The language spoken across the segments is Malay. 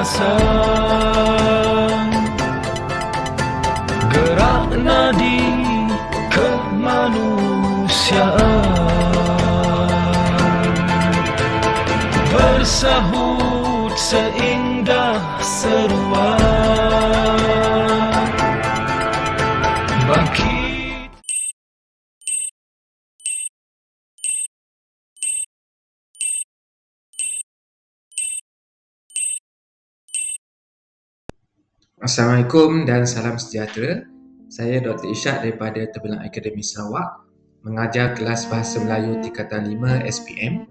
bahasa, gerak nadi kemanusiaan, bersahut seindah seruan, bangkit. Assalamualaikum dan salam sejahtera. Saya Dr. Ishak daripada Terbilang Akademi Sarawak, mengajar kelas Bahasa Melayu tingkatan 5 SPM.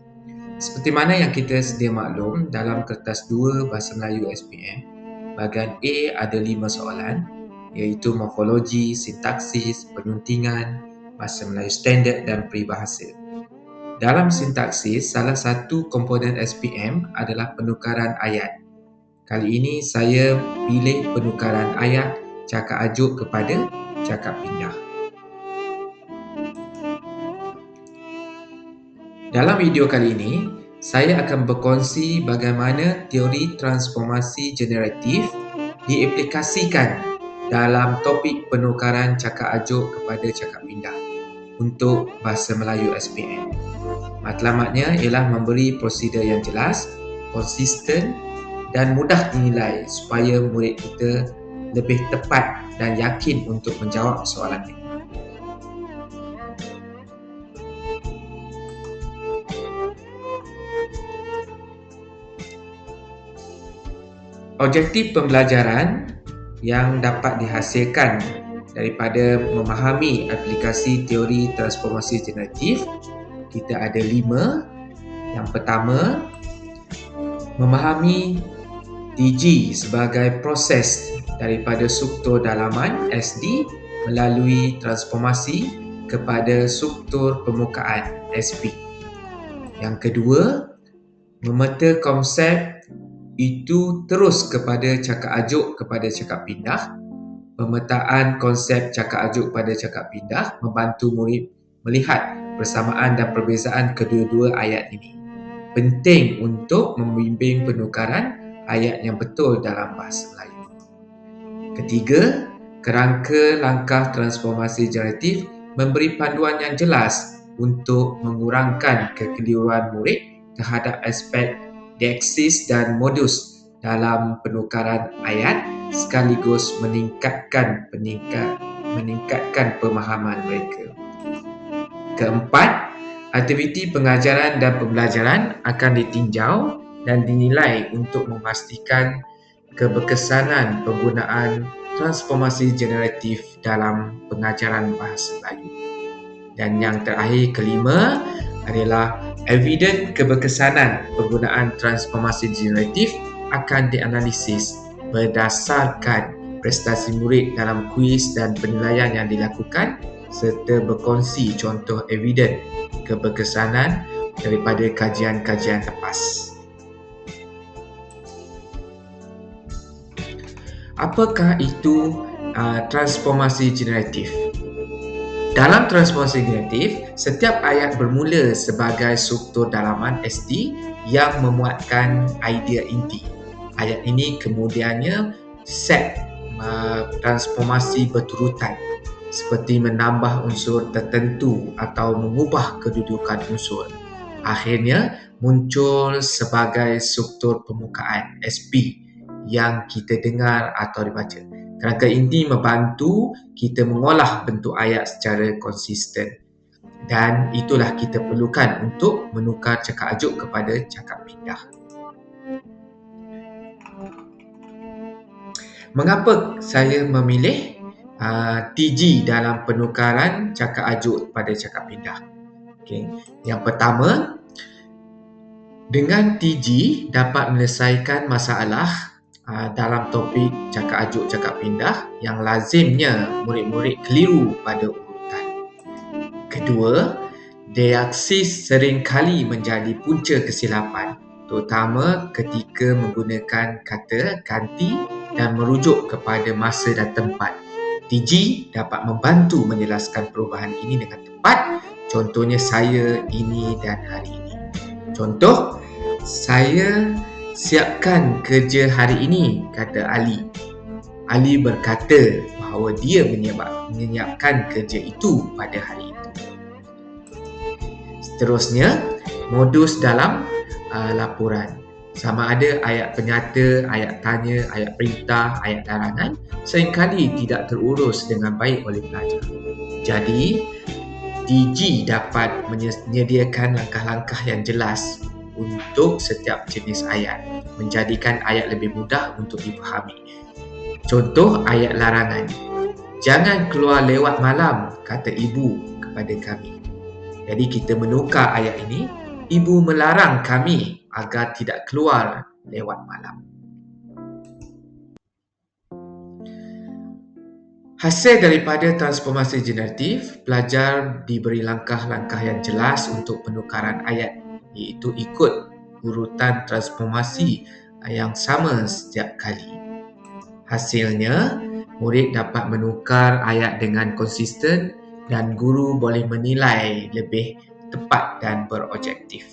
Seperti mana yang kita sedia maklum, dalam kertas 2 Bahasa Melayu SPM, bahagian A ada 5 soalan, iaitu morfologi, sintaksis, penuntingan, Bahasa Melayu standard dan peribahasa. Dalam sintaksis, salah satu komponen SPM adalah penukaran ayat. Kali ini saya pilih penukaran ayat cakap ajuk kepada cakap pindah. Dalam video kali ini, saya akan berkongsi bagaimana teori transformasi generatif diaplikasikan dalam topik penukaran cakap ajuk kepada cakap pindah untuk Bahasa Melayu SPM. Matlamatnya ialah memberi prosedur yang jelas, konsisten dan mudah dinilai supaya murid kita lebih tepat dan yakin untuk menjawab soalan ini. Objektif pembelajaran yang dapat dihasilkan daripada memahami aplikasi teori transformasi generatif, kita ada 5. Yang pertama, memahami TG sebagai proses daripada struktur dalaman SD melalui transformasi kepada struktur permukaan SP. Yang kedua, memeta konsep itu terus kepada cakap ajuk kepada cakap pindah. Pemetaan konsep cakap ajuk pada cakap pindah membantu murid melihat persamaan dan perbezaan kedua-dua ayat ini. Penting untuk membimbing penukaran ayat yang betul dalam Bahasa Melayu. Ketiga, kerangka langkah transformasi generatif memberi panduan yang jelas untuk mengurangkan kekeliruan murid terhadap aspek deaksis dan modus dalam penukaran ayat sekaligus meningkatkan pemahaman mereka. Keempat, aktiviti pengajaran dan pembelajaran akan ditinjau dan dinilai untuk memastikan keberkesanan penggunaan transformasi generatif dalam pengajaran Bahasa Melayu. Dan yang terakhir, kelima, adalah evidens keberkesanan penggunaan transformasi generatif akan dianalisis berdasarkan prestasi murid dalam kuis dan penilaian yang dilakukan serta berkongsi contoh evidens keberkesanan daripada kajian-kajian lepas. Apakah itu transformasi generatif? Dalam transformasi generatif, setiap ayat bermula sebagai struktur dalaman SD yang memuatkan idea inti. Ayat ini kemudiannya set transformasi berturutan seperti menambah unsur tertentu atau mengubah kedudukan unsur. Akhirnya muncul sebagai struktur permukaan SP yang kita dengar atau dibaca. Kerangka ini membantu kita mengolah bentuk ayat secara konsisten. Dan itulah kita perlukan untuk menukar cakap ajuk kepada cakap pindah. Mengapa saya memilih TG dalam penukaran cakap ajuk pada cakap pindah? Okay. Yang pertama, dengan TG dapat menyelesaikan masalah dalam topik cakap ajuk cakap pindah yang lazimnya murid-murid keliru pada urutan. Kedua, deaksis seringkali menjadi punca kesilapan, terutama ketika menggunakan kata ganti dan merujuk kepada masa dan tempat. TG dapat membantu menjelaskan perubahan ini dengan tepat. Contohnya saya, ini dan hari ini. Contoh, saya Siapkan kerja hari ini, kata Ali. Ali berkata bahawa dia menyiapkan kerja itu pada hari itu. Seterusnya, modus dalam laporan. Sama ada ayat penyata, ayat tanya, ayat perintah, ayat larangan seringkali tidak terurus dengan baik oleh pelajar. Jadi, DG dapat menyediakan langkah-langkah yang jelas untuk setiap jenis ayat, menjadikan ayat lebih mudah untuk dipahami. Contoh ayat larangan. Jangan keluar lewat malam, kata ibu kepada kami. Jadi kita menukar ayat ini, ibu melarang kami agar tidak keluar lewat malam. Hasil daripada transformasi generatif, pelajar diberi langkah-langkah yang jelas untuk penukaran ayat, iaitu ikut urutan transformasi yang sama setiap kali. Hasilnya, murid dapat menukar ayat dengan konsisten dan guru boleh menilai lebih tepat dan berobjektif.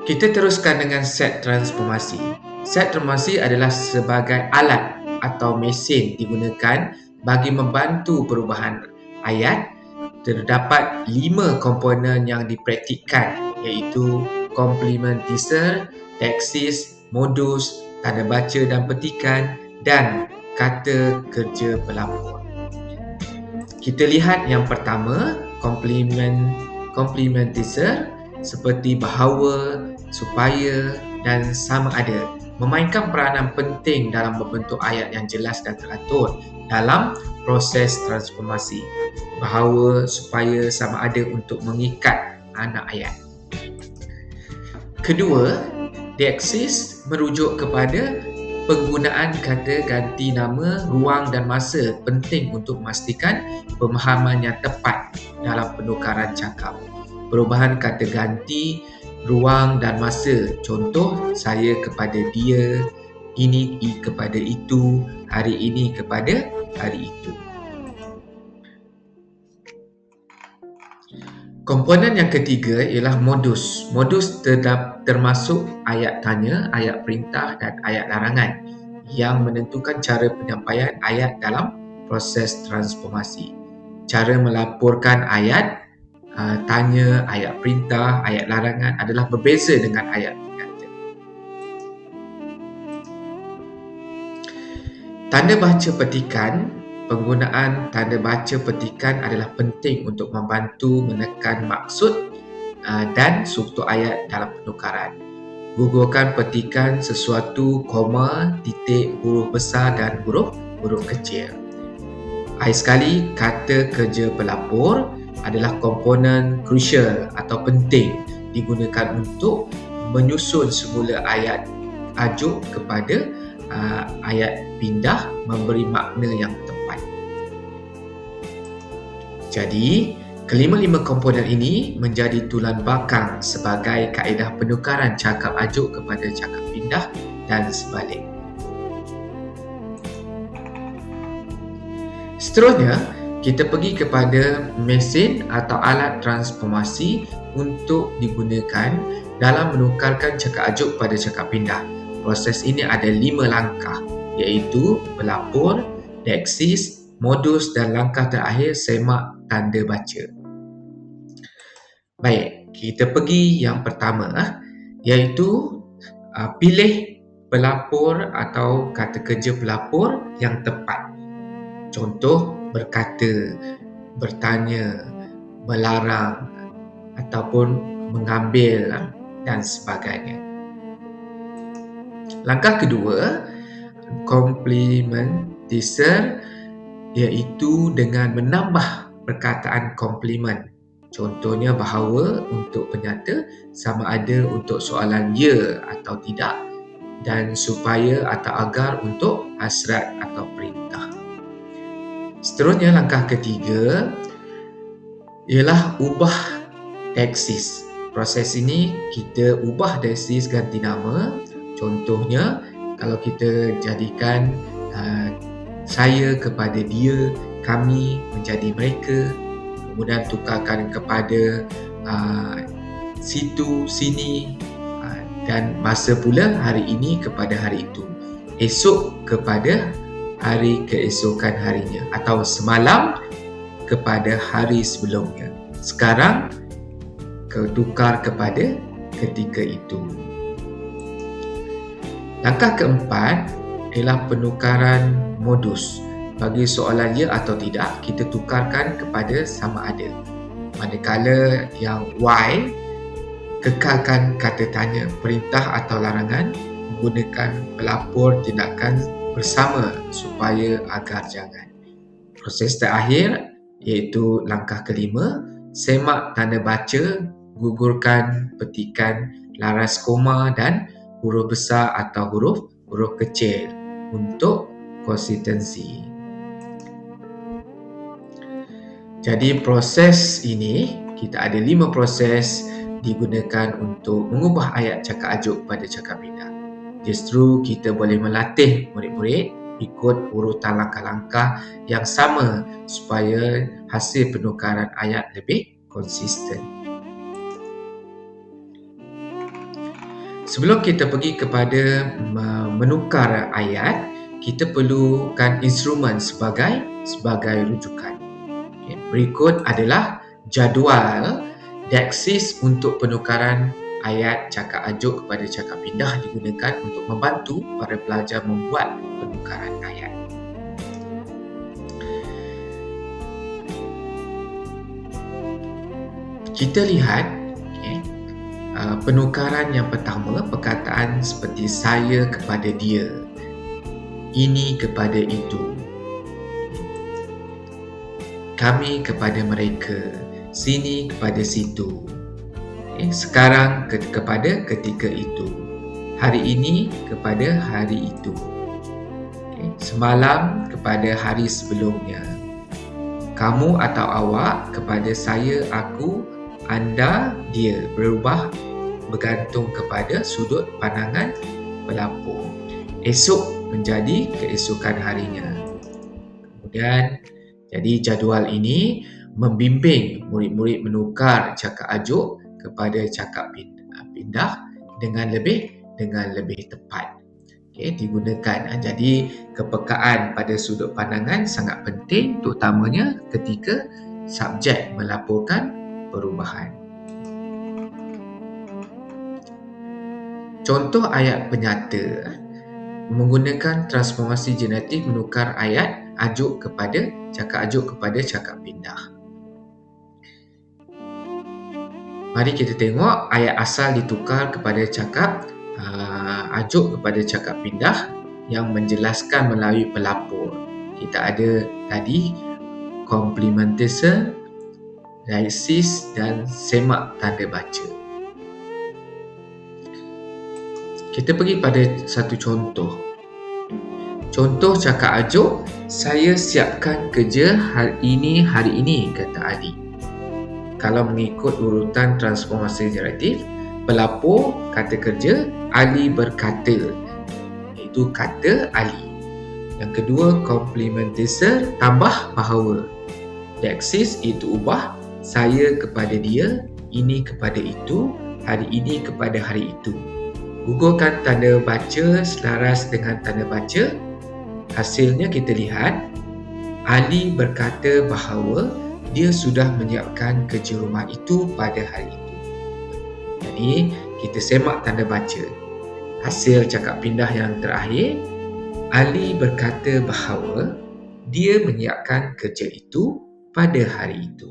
Kita teruskan dengan set transformasi. Set transformasi adalah sebagai alat atau mesin digunakan bagi membantu perubahan ayat. Terdapat 5 komponen yang dipraktikkan, iaitu complement teaser, teksis, modus, tanda baca dan petikan dan kata kerja pelapor. Kita lihat yang pertama, complement teaser, seperti bahawa, supaya dan sama ada memainkan peranan penting dalam membentuk ayat yang jelas dan teratur dalam proses transformasi. Bahawa, supaya, sama ada untuk mengikat anak ayat. Kedua, teksis merujuk kepada penggunaan kata ganti nama, ruang dan masa penting untuk memastikan pemahaman yang tepat dalam penukaran cakap. Perubahan kata ganti, ruang dan masa. Contoh, saya kepada dia, ini kepada itu, hari ini kepada hari itu. Komponen yang ketiga ialah modus. Modus termasuk ayat tanya, ayat perintah dan ayat larangan yang menentukan cara penyampaian ayat dalam proses transformasi. Cara melaporkan ayat tanya, ayat perintah, ayat larangan adalah berbeza dengan ayat penyata. Tanda baca petikan. Penggunaan tanda baca petikan adalah penting untuk membantu menekan maksud dan struktur ayat dalam penukaran. Gugurkan petikan sesuatu, koma, titik, huruf besar dan huruf kecil. Akhir sekali, kata kerja pelapor adalah komponen krusial atau penting digunakan untuk menyusun semula ayat ajuk kepada ayat pindah, memberi makna yang tepat. Jadi, kelima-lima komponen ini menjadi tulang belakang sebagai kaedah penukaran cakap ajuk kepada cakap pindah dan sebalik. Seterusnya, kita pergi kepada mesin atau alat transformasi untuk digunakan dalam menukarkan cakap ajuk pada cakap pindah. Proses ini ada 5 langkah, iaitu pelapor, teksis, modus dan langkah terakhir semak tanda baca. Baik, kita pergi yang pertama, iaitu pilih pelapor atau kata kerja pelapor yang tepat. Contoh, berkata, bertanya, melarang ataupun mengambil dan sebagainya. Langkah kedua, complement teaser, iaitu dengan menambah perkataan komplement. Contohnya bahawa untuk penyata, sama ada untuk soalan ya atau tidak, dan supaya atau agar untuk hasrat atau perintah. Seterusnya, langkah ketiga ialah ubah teksis. Proses ini kita ubah teksis ganti nama. Contohnya, kalau kita jadikan saya kepada dia, kami menjadi mereka, kemudian tukarkan kepada situ, sini, dan masa pula hari ini kepada hari itu, esok kepada hari keesokan harinya, atau semalam kepada hari sebelumnya, sekarang tukar kepada ketika itu. Langkah keempat ialah penukaran modus. Bagi soalan ya atau tidak, kita tukarkan kepada sama ada. Manakala yang Y, kekalkan kata tanya, perintah atau larangan, menggunakan pelapor tindakan bersama supaya agar jangan. Proses terakhir iaitu langkah kelima, semak tanda baca, gugurkan petikan laras koma dan huruf besar atau huruf kecil untuk konsistensi. Jadi proses ini, kita ada 5 proses digunakan untuk mengubah ayat cakap ajuk pada cakap pindah. Justru kita boleh melatih murid-murid ikut urutan langkah-langkah yang sama supaya hasil penukaran ayat lebih konsisten. Sebelum kita pergi kepada menukar ayat, kita perlukan instrumen sebagai rujukan. Berikut adalah jadual Dexis untuk penukaran ayat cakap ajuk kepada cakap pindah digunakan untuk membantu para pelajar membuat penukaran ayat. Kita lihat penukaran yang pertama, perkataan seperti saya kepada dia, ini kepada itu, kami kepada mereka, sini kepada situ, sekarang kepada ketika itu, hari ini kepada hari itu, semalam kepada hari sebelumnya, kamu atau awak kepada saya, aku, anda, dia, berubah bergantung kepada sudut pandangan pelapor. Esok menjadi keesokan harinya. Kemudian, jadi jadual ini membimbing murid-murid menukar cakap ajuk kepada cakap pindah dengan lebih tepat. Digunakan. Jadi kepekaan pada sudut pandangan sangat penting, terutamanya ketika subjek melaporkan perubahan. Contoh ayat penyata menggunakan transformasi genetik menukar ayat ajuk kepada cakap ajuk kepada cakap pindah. Mari kita tengok ayat asal ditukar kepada cakap ajuk kepada cakap pindah yang menjelaskan melalui pelapor. Kita ada tadi complementation, Dexis dan semak tanda baca. Kita pergi pada satu contoh. Contoh cakap ajuk, saya siapkan kerja hari ini, kata Ali. Kalau mengikut urutan transformasi generatif, pelapor kata kerja, Ali berkata, iaitu kata Ali. Yang kedua, complementation, tambah bahawa. Dexis itu ubah, saya kepada dia, ini kepada itu, hari ini kepada hari itu. Gugurkan tanda baca selaras dengan tanda baca. Hasilnya kita lihat, Ali berkata bahawa dia sudah menyiapkan kerja rumah itu pada hari itu. Jadi, kita semak tanda baca. Hasil cakap pindah yang terakhir, Ali berkata bahawa dia menyiapkan kerja itu pada hari itu.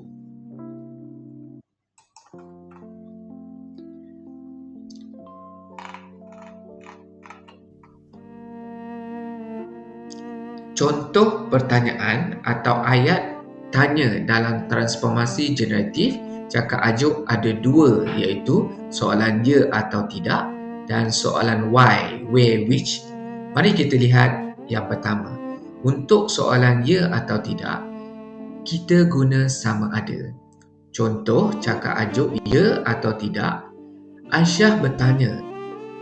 Contoh pertanyaan atau ayat tanya dalam transformasi generatif cakap ajuk ada 2, iaitu soalan ya atau tidak dan soalan why, where, which. Mari kita lihat yang pertama. Untuk soalan ya atau tidak, kita guna sama ada. Contoh cakap ajuk ya atau tidak. Aisyah bertanya,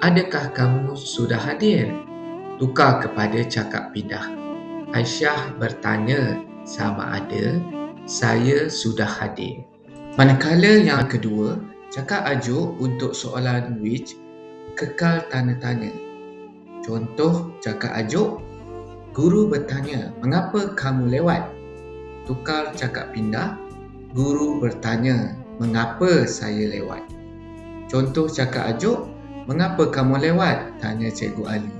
adakah kamu sudah hadir? Tukar kepada cakap pindah. Aisyah bertanya sama ada Saya sudah hadir. Manakala yang kedua, cakap ajuk untuk soalan which kekal tanda tanya. Contoh cakap ajuk, guru bertanya, mengapa kamu lewat? Tukar cakap pindah, guru bertanya, mengapa saya lewat? Contoh cakap ajuk, mengapa kamu lewat? Tanya Cikgu Ali.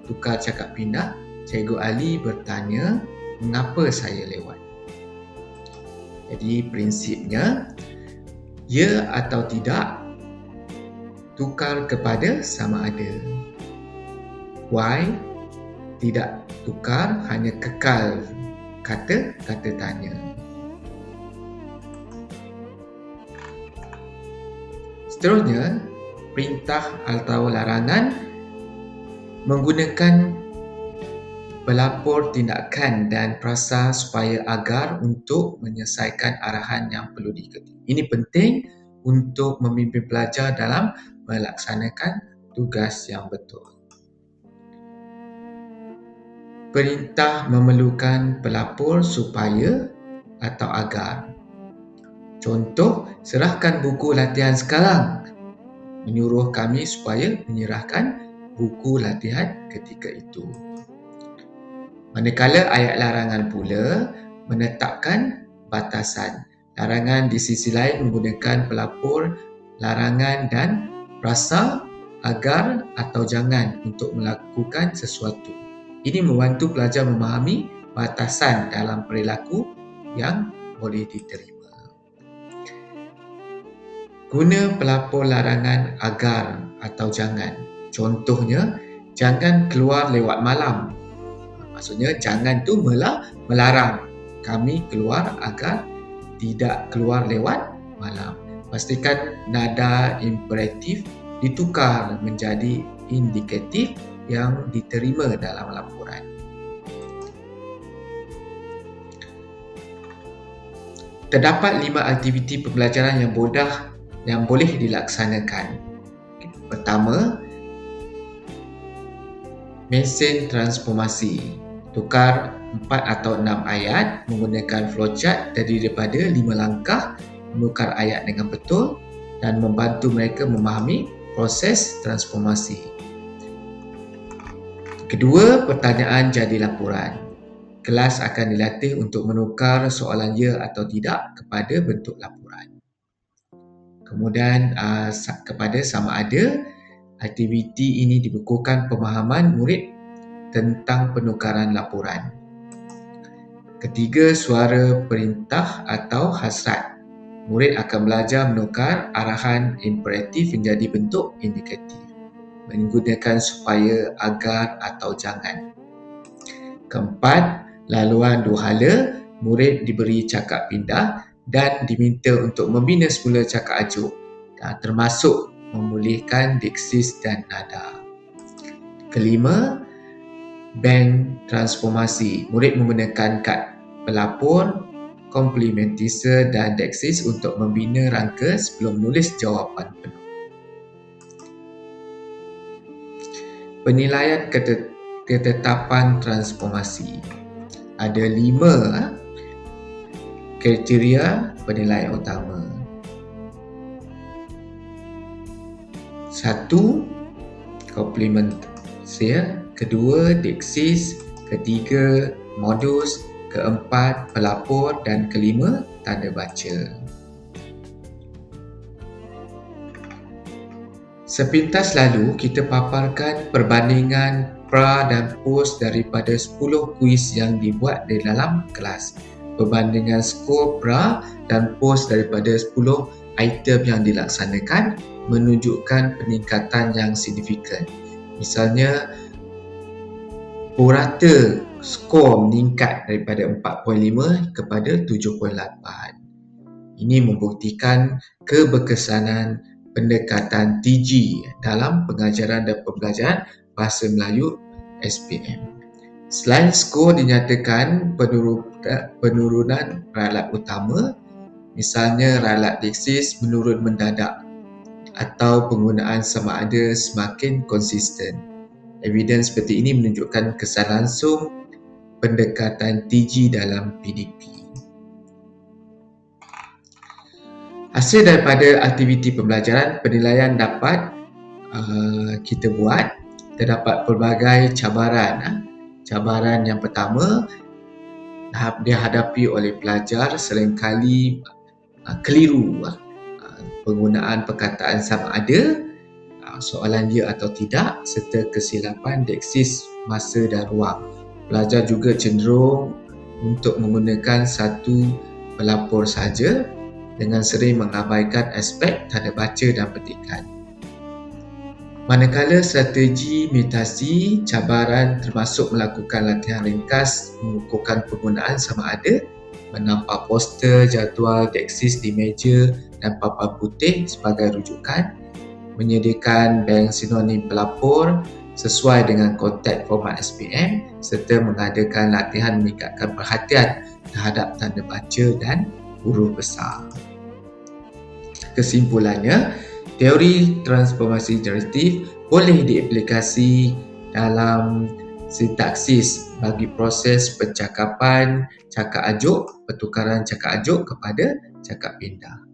Tukar cakap pindah, Cikgu Ali bertanya, mengapa saya lewat? Jadi prinsipnya, ya atau tidak tukar kepada sama ada. Why tidak tukar, hanya kekal kata tanya. Seterusnya, perintah atau larangan menggunakan pelapor tindakan dan frasa supaya agar untuk menyelesaikan arahan yang perlu diikuti. Ini penting untuk memimpin pelajar dalam melaksanakan tugas yang betul. Perintah memerlukan pelapor supaya atau agar. Contoh, serahkan buku latihan sekarang. Menyuruh kami supaya menyerahkan buku latihan ketika itu. Manakala ayat larangan pula menetapkan batasan. Larangan di sisi lain menggunakan pelapor larangan dan frasa agar atau jangan untuk melakukan sesuatu. Ini membantu pelajar memahami batasan dalam perilaku yang boleh diterima. Guna pelapor larangan agar atau jangan. Contohnya, jangan keluar lewat malam. Maksudnya jangan tu melarang kami keluar agar tidak keluar lewat malam. Pastikan nada imperatif ditukar menjadi indikatif yang diterima dalam laporan. Terdapat 5 aktiviti pembelajaran yang mudah yang boleh dilaksanakan. Pertama, mesin transformasi. Tukar 4 atau 6 ayat menggunakan flowchart daripada 5 langkah, menukar ayat dengan betul dan membantu mereka memahami proses transformasi. Kedua, pertanyaan jadi laporan. Kelas akan dilatih untuk menukar soalan ya atau tidak kepada bentuk laporan. Kemudian kepada sama ada, aktiviti ini dibukukan pemahaman murid tentang penukaran laporan. Ketiga, suara perintah atau hasrat. Murid akan belajar menukar arahan imperatif menjadi bentuk indikatif menggunakan supaya, agar atau jangan. Keempat, laluan dua hala. Murid diberi cakap pindah dan diminta untuk membina semula cakap ajuk, termasuk memulihkan diksis dan nada. Kelima, bank transformasi. Murid menggunakan kad pelapor, komplementise dan deksis untuk membina rangka sebelum menulis jawapan penuh. Penilaian ketetapan transformasi. Ada 5 kriteria penilaian utama. 1. Komplementasi. Kedua, deksis. Ketiga, modus. Keempat, pelapor. Dan kelima, tanda baca. Sepintas lalu, kita paparkan perbandingan pra dan post daripada 10 kuis yang dibuat di dalam kelas. Perbandingan skor pra dan post daripada 10 item yang dilaksanakan menunjukkan peningkatan yang signifikan. Misalnya, purata skor meningkat daripada 4.5 kepada 7.8. Ini membuktikan keberkesanan pendekatan TG dalam pengajaran dan pembelajaran Bahasa Melayu SPM. Selain skor dinyatakan penurunan ralat utama, misalnya ralat diksis menurun mendadak atau penggunaan sama ada semakin konsisten. Evidens seperti ini menunjukkan kesan langsung pendekatan TG dalam PDP. Hasil daripada aktiviti pembelajaran, penilaian dapat kita buat. Terdapat pelbagai cabaran. Cabaran yang pertama dihadapi oleh pelajar seringkali keliru penggunaan perkataan sama ada, soalan ya atau tidak, serta kesilapan deksis masa dan ruang. Pelajar juga cenderung untuk menggunakan satu pelapor saja dengan sering mengabaikan aspek tanda baca dan petikan. Manakala strategi imitasi cabaran termasuk melakukan latihan ringkas, mengukuhkan penggunaan sama ada, menampak poster, jadual, deksis di meja dan papan putih sebagai rujukan, menyediakan bank sinonim pelapor sesuai dengan konteks format SPM serta mengadakan latihan meningkatkan perhatian terhadap tanda baca dan huruf besar. Kesimpulannya, teori transformasi generatif boleh diaplikasi dalam sintaksis bagi proses percakapan cakap ajuk, pertukaran cakap ajuk kepada cakap pindah.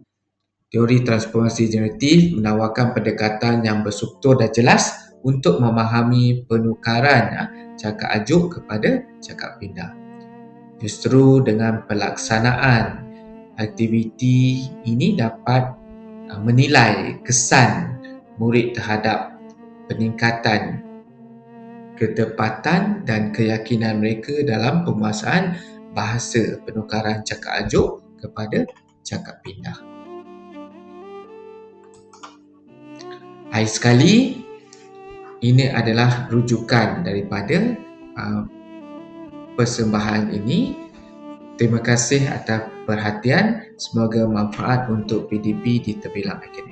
Teori transformasi generatif menawarkan pendekatan yang berstruktur dan jelas untuk memahami penukaran cakap ajuk kepada cakap pindah. Justru dengan pelaksanaan aktiviti ini dapat menilai kesan murid terhadap peningkatan ketepatan dan keyakinan mereka dalam penguasaan bahasa penukaran cakap ajuk kepada cakap pindah. Hai sekali, ini adalah rujukan daripada persembahan ini. Terima kasih atas perhatian. Semoga manfaat untuk PDP di terbilang akademik.